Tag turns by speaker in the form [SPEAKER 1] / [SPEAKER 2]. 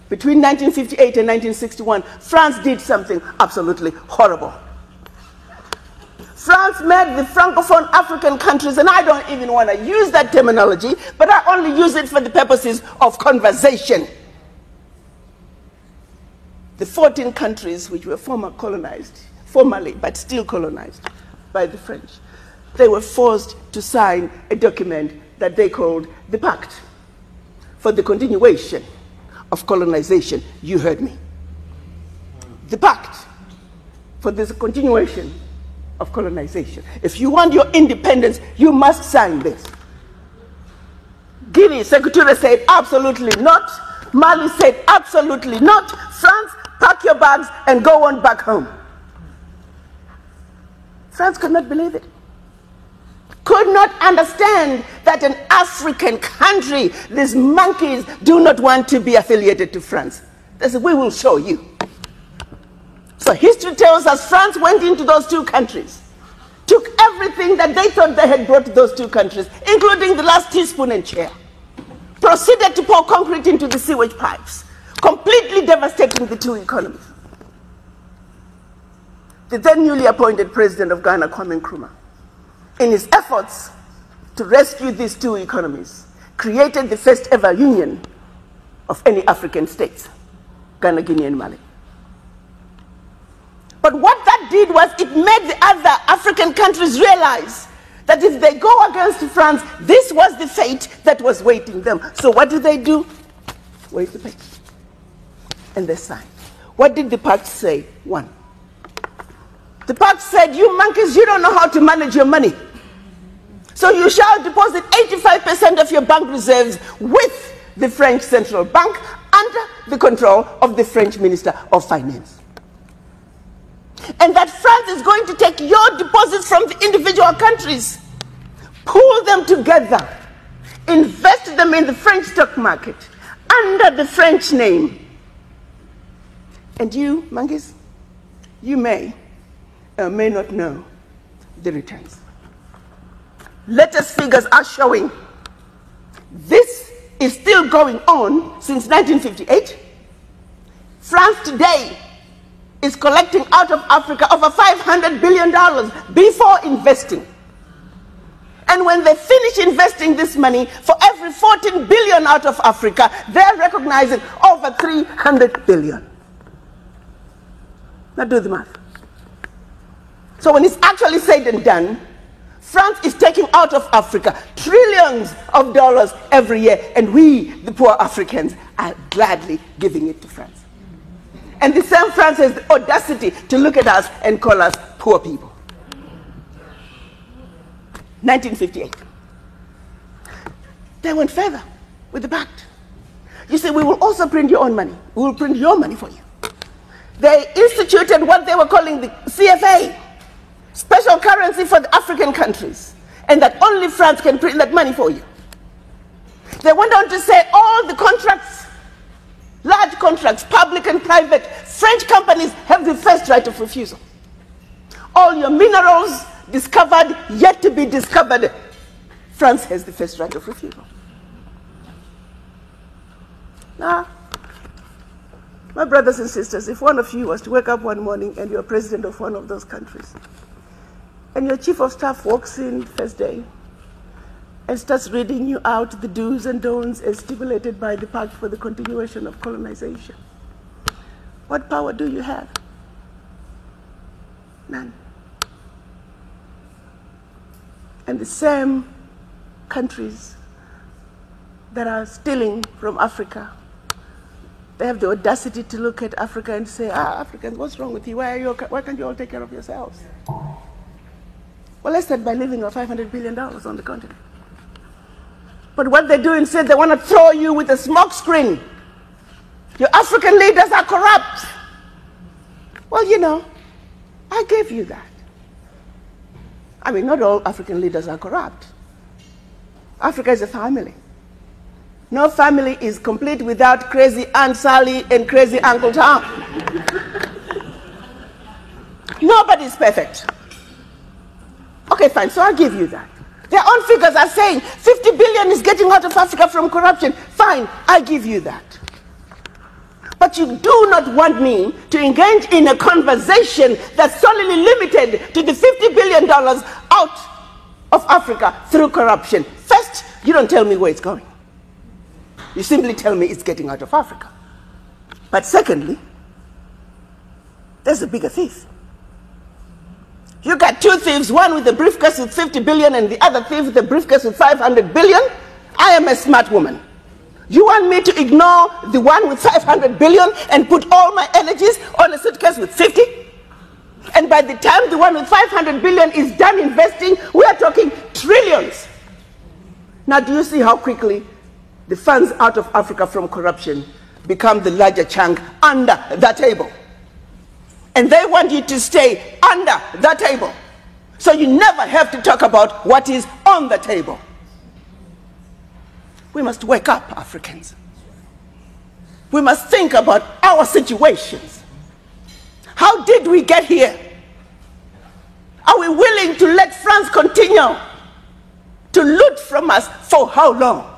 [SPEAKER 1] between 1958 and 1961, France did something absolutely horrible. France made the Francophone African countries, and I don't even want to use that terminology, but I only use it for the purposes of conversation. The 14 countries which were formally, but still colonized by the French, they were forced to sign a document that they called the Pact for the Continuation of Colonization. You heard me. The Pact for the Continuation of Colonization. If you want your independence, you must sign this. Guinea, Secretary said absolutely not. Mali said absolutely not. France, pack your bags and go on back home. France could not believe it. Could not understand that an African country, these monkeys, do not want to be affiliated to France. They said, we will show you. So history tells us France went into those two countries, took everything that they thought they had brought to those two countries, including the last teaspoon and chair, proceeded to pour concrete into the sewage pipes, completely devastating the two economies. The then newly appointed president of Ghana, Kwame Nkrumah, in his efforts to rescue these two economies, created the first ever union of any African states, Ghana, Guinea, and Mali. But what that did was it made the other African countries realize that if they go against France, this was the fate that was waiting them. So what do? Wait the page. And they signed. What did the pact say? One. The pact said, you monkeys, you don't know how to manage your money. So you shall deposit 85% of your bank reserves with the French Central Bank under the control of the French Minister of Finance. And that France is going to take your deposits from the individual countries, pool them together, invest them in the French stock market under the French name. And you, monkeys, you may or may not know the returns. Latest figures are showing this is still going on since 1958. France today is collecting out of Africa over $500 billion before investing. And when they finish investing this money, for every 14 billion out of Africa, they're recognizing over 300 billion. Now do the math. So when it's actually said and done, France is taking out of Africa trillions of dollars every year, and we, the poor Africans, are gladly giving it to France. And the same France has the audacity to look at us and call us poor people. 1958. They went further with the pact. You see, we will also print your own money. We will print your money for you. They instituted what they were calling the CFA, special currency for the African countries, and that only France can print that money for you. They went on to say all the contracts, large contracts, public and private, French companies have the first right of refusal. All your minerals discovered, yet to be discovered, France has the first right of refusal. Now, my brothers and sisters, if one of you was to wake up one morning and you're president of one of those countries, and your chief of staff walks in first day and starts reading you out the do's and don'ts as stipulated by the Pact for the Continuation of Colonization, what power do you have? None. And the same countries that are stealing from Africa, they have the audacity to look at Africa and say, Africans, what's wrong with you? Why can't you all take care of yourselves? Well, let's start by leaving our $500 billion on the continent. But what they do instead, they want to throw you with a smoke screen. Your African leaders are corrupt. Well, you know, I gave you that. I mean, not all African leaders are corrupt. Africa is a family. No family is complete without crazy Aunt Sally and crazy Uncle Tom. Nobody is perfect. Okay, fine, so I'll give you that. Their own figures are saying 50 billion is getting out of Africa from corruption. Fine, I give you that. But you do not want me to engage in a conversation that's solely limited to the $50 billion out of Africa through corruption. First, you don't tell me where it's going. You simply tell me it's getting out of Africa. But secondly, there's a bigger thief. You got two thieves, one with a briefcase with 50 billion and the other thief with a briefcase with 500 billion. I am a smart woman. You want me to ignore the one with 500 billion and put all my energies on a suitcase with 50? And by the time the one with 500 billion is done investing, we are talking trillions. Now, do you see how quickly the funds out of Africa from corruption become the larger chunk under the table? And they want you to stay under the table. So you never have to talk about what is on the table. We must wake up, Africans. We must think about our situations. How did we get here? Are we willing to let France continue to loot from us for how long?